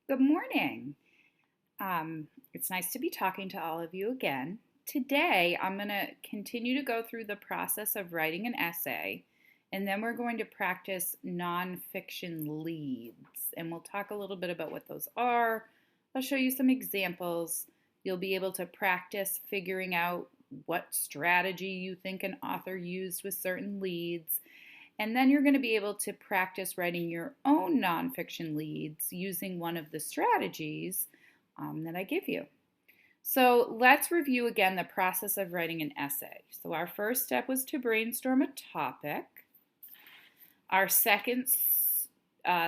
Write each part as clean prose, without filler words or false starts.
Good morning. It's nice to be talking to all of you again. Today, I'm going to continue to go through the process of writing an essay, and then we're going to practice nonfiction leads. And we'll talk a little bit about what those are. I'll show you some examples. You'll be able to practice figuring out what strategy you think an author used with certain leads. And then you're going to be able to practice writing your own nonfiction leads using one of the strategies that I give you. So let's review again the process of writing an essay. So our first step was to brainstorm a topic. Our second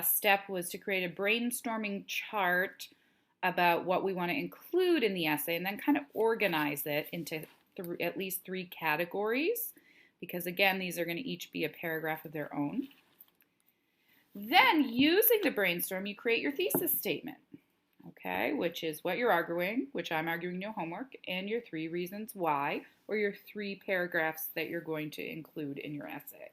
step was to create a brainstorming chart about what we want to include in the essay and then kind of organize it into at least 3 categories, because again, these are going to each be a paragraph of their own. Then, using the brainstorm, you create your thesis statement, okay, which is what you're arguing, which I'm arguing in your homework, and your 3 reasons why, or your 3 paragraphs that you're going to include in your essay.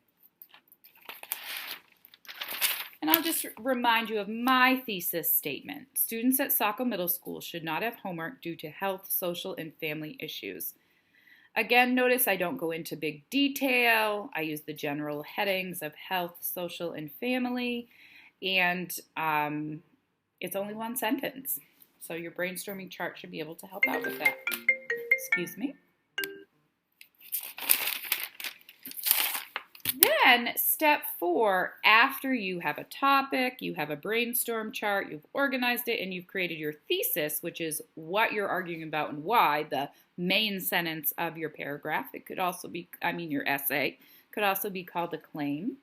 And I'll just remind you of my thesis statement. Students at Saco Middle School should not have homework due to health, social, and family issues. Again, notice I don't go into big detail. I use the general headings of health, social, and family, and it's only 1 sentence. So your brainstorming chart should be able to help out with that. Excuse me. Then step 4, after you have a topic, you have a brainstorm chart, you've organized it, and you've created your thesis, which is what you're arguing about and why, the main sentence of your paragraph. It could also be, your essay, could also be called a claim.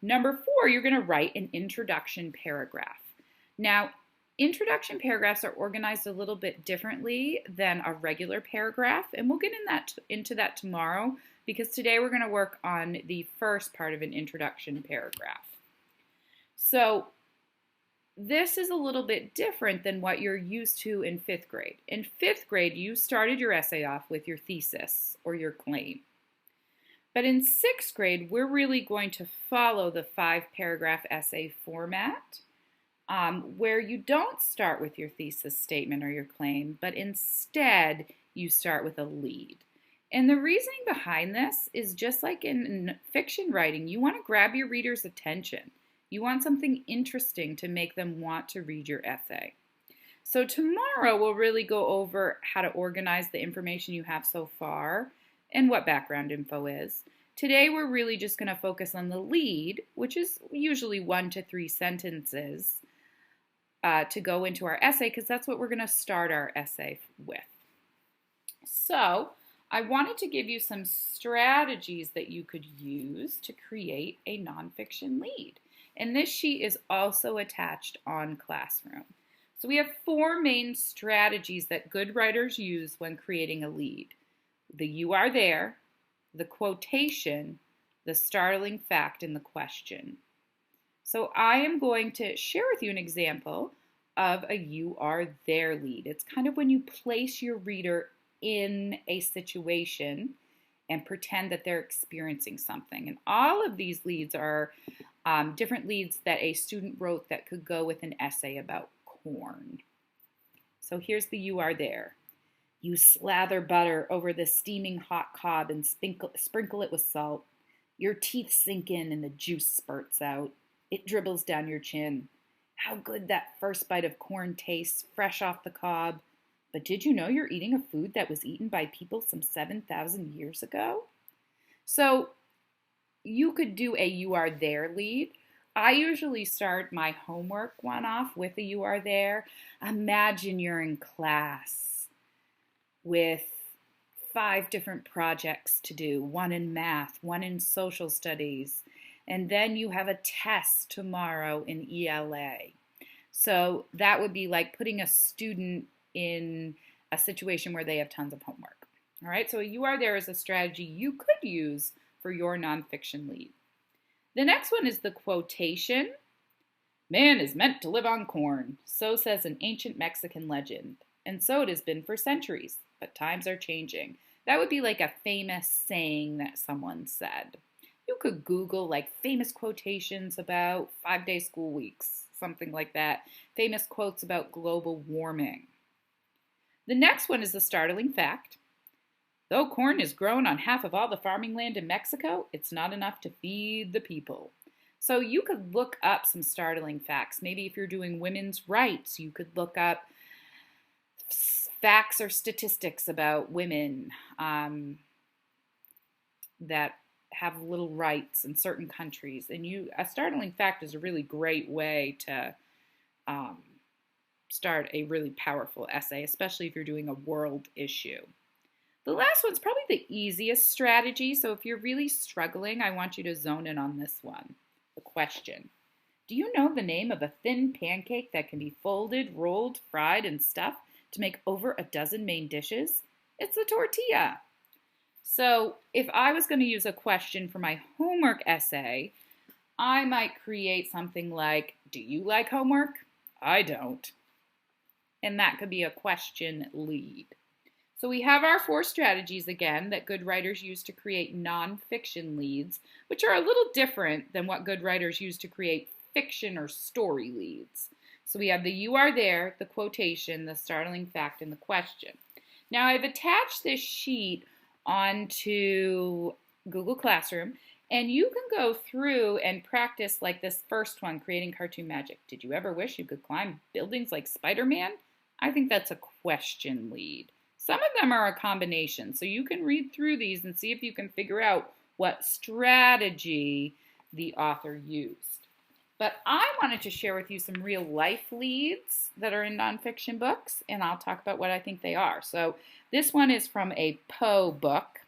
Number 4, you're going to write an introduction paragraph. Now, introduction paragraphs are organized a little bit differently than a regular paragraph, and we'll get into that tomorrow, because today we're going to work on the first part of an introduction paragraph. So this is a little bit different than what you're used to in 5th grade. In 5th grade, you started your essay off with your thesis or your claim. But in 6th grade, we're really going to follow the 5-paragraph essay format, where you don't start with your thesis statement or your claim, but instead you start with a lead. And the reasoning behind this is just like in fiction writing, you want to grab your reader's attention. You want something interesting to make them want to read your essay. So tomorrow we'll really go over how to organize the information you have so far and what background info is. Today we're really just going to focus on the lead, which is usually 1 to 3 sentences to go into our essay, because that's what we're going to start our essay with. So I wanted to give you some strategies that you could use to create a nonfiction lead. And this sheet is also attached on Classroom. So we have 4 main strategies that good writers use when creating a lead. The "you are there," the quotation, the startling fact, and the question. So I am going to share with you an example of a "you are there" lead. It's kind of when you place your reader in a situation and pretend that they're experiencing something. And all of these leads are different leads that a student wrote that could go with an essay about corn. So here's the "you are there." You slather butter over the steaming hot cob and sprinkle it with salt. Your teeth sink in and the juice spurts out. It dribbles down your chin. How good that first bite of corn tastes, fresh off the cob. But did you know you're eating a food that was eaten by people some 7,000 years ago? So you could do a "you are there" lead. I usually start my homework one off with a "you are there." Imagine you're in class with 5 different projects to do, 1 in math, 1 in social studies, and then you have a test tomorrow in ELA. So that would be like putting a student in a situation where they have tons of homework. All right, so a "you are there" is a strategy you could use for your nonfiction lead. The next one is the quotation. Man is meant to live on corn, so says an ancient Mexican legend, and so it has been for centuries, but times are changing. That would be like a famous saying that someone said. You could Google like famous quotations about 5-day school weeks. something like that. Famous quotes about global warming. The next one is the startling fact. Though corn is grown on half of all the farming land in Mexico, it's not enough to feed the people. So you could look up some startling facts. Maybe if you're doing women's rights, you could look up facts or statistics about women that have little rights in certain countries. And a startling fact is a really great way to start a really powerful essay, especially if you're doing a world issue. The last one's probably the easiest strategy. So if you're really struggling, I want you to zone in on this one. The question. Do you know the name of a thin pancake that can be folded, rolled, fried, and stuffed to make over a dozen main dishes? It's a tortilla. So if I was going to use a question for my homework essay, I might create something like, do you like homework? I don't. And that could be a question lead. So we have our 4 strategies again that good writers use to create nonfiction leads, which are a little different than what good writers use to create fiction or story leads. So we have the you are there, the quotation, the startling fact, and the question. Now I've attached this sheet onto Google Classroom, and you can go through and practice like this first one, creating cartoon magic. Did you ever wish you could climb buildings like Spider-Man? I think that's a question lead. Some of them are a combination, so you can read through these and see if you can figure out what strategy the author used. But I wanted to share with you some real life leads that are in nonfiction books, and I'll talk about what I think they are. So this one is from a Poe book.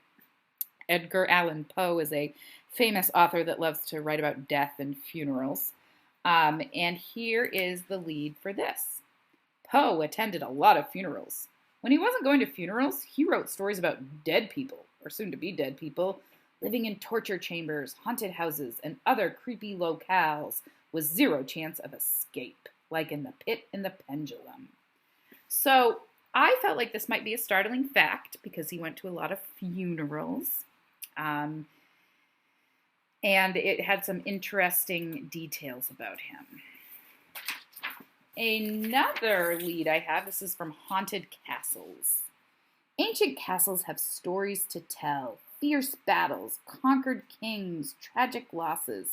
Edgar Allan Poe is a famous author that loves to write about death and funerals. And here is the lead for this. Poe attended a lot of funerals. When he wasn't going to funerals, he wrote stories about dead people, or soon-to-be dead people, living in torture chambers, haunted houses, and other creepy locales with zero chance of escape, like in The Pit and the Pendulum. So I felt like this might be a startling fact because he went to a lot of funerals. And it had some interesting details about him. Another lead I have, this is from Haunted Castles. Ancient castles have stories to tell, fierce battles, conquered kings, tragic losses.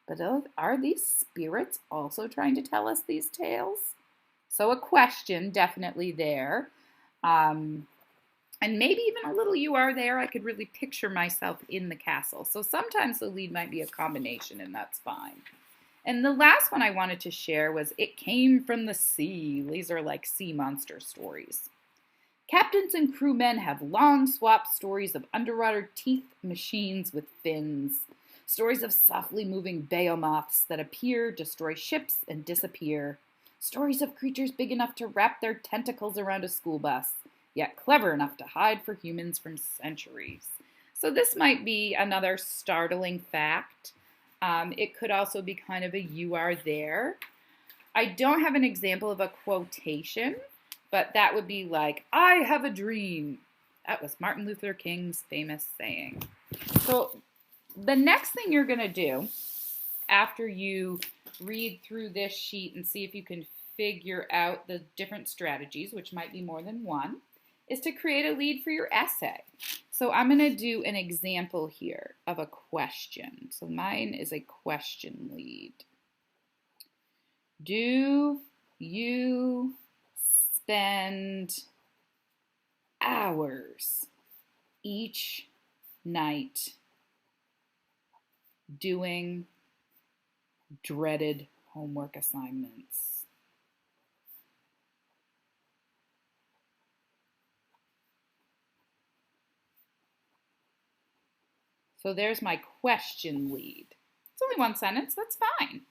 But are these spirits also trying to tell us these tales? So a question definitely there. And maybe even a little you are there. I could really picture myself in the castle. So sometimes the lead might be a combination, and that's fine. And the last one I wanted to share was It Came from the Sea. These are like sea monster stories. Captains and crewmen have long swapped stories of underwater teeth machines with fins. Stories of softly moving behemoths that appear, destroy ships, and disappear. Stories of creatures big enough to wrap their tentacles around a school bus, yet clever enough to hide for humans from centuries. So this might be another startling fact. It could also be kind of a you are there. I don't have an example of a quotation, but that would be like, I have a dream. That was Martin Luther King's famous saying. So the next thing you're going to do after you read through this sheet and see if you can figure out the different strategies, which might be more than one, is to create a lead for your essay. So I'm going to do an example here of a question. So mine is a question lead. Do you spend hours each night doing dreaded homework assignments? So there's my question lead. It's only one sentence, that's fine.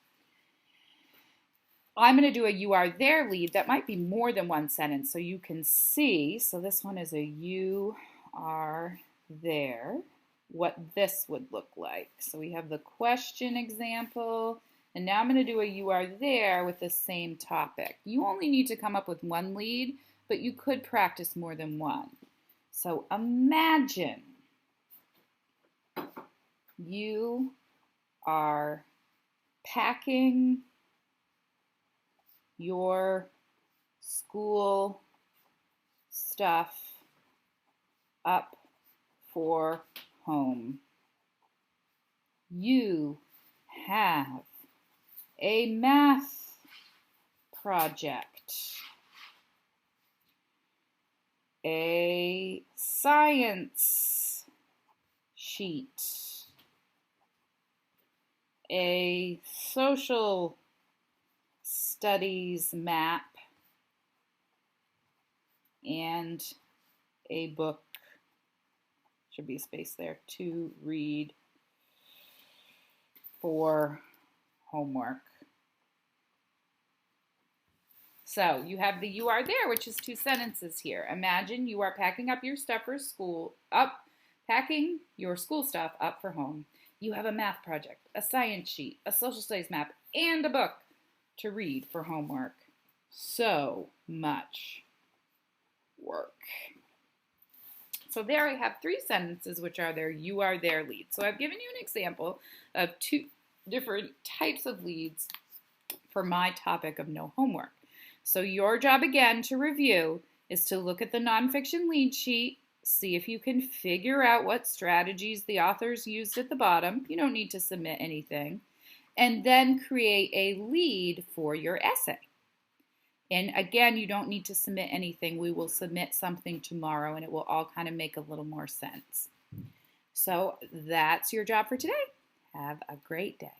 I'm going to do a you are there lead that might be more than one sentence so you can see. So this one is a you are there, what this would look like. So we have the question example, and now I'm going to do a you are there with the same topic. You only need to come up with one lead, but you could practice more than one. So imagine you are packing your school stuff up for home. You have a math project, a science sheet, a social studies map, and a book, should be a space there, to read for homework. So you have the you are there, which is 2 sentences here. Imagine you are packing up your stuff for school, packing your school stuff up for home. You have a math project, a science sheet, a social studies map, and a book to read for homework. So much work. So there I have 3 sentences which are their you are there leads. So I've given you an example of 2 different types of leads for my topic of no homework. So your job again to review is to look at the nonfiction lead sheet, see if you can figure out what strategies the authors used at the bottom. You don't need to submit anything. And then create a lead for your essay. And again, you don't need to submit anything. We will submit something tomorrow and it will all kind of make a little more sense. So that's your job for today. Have a great day.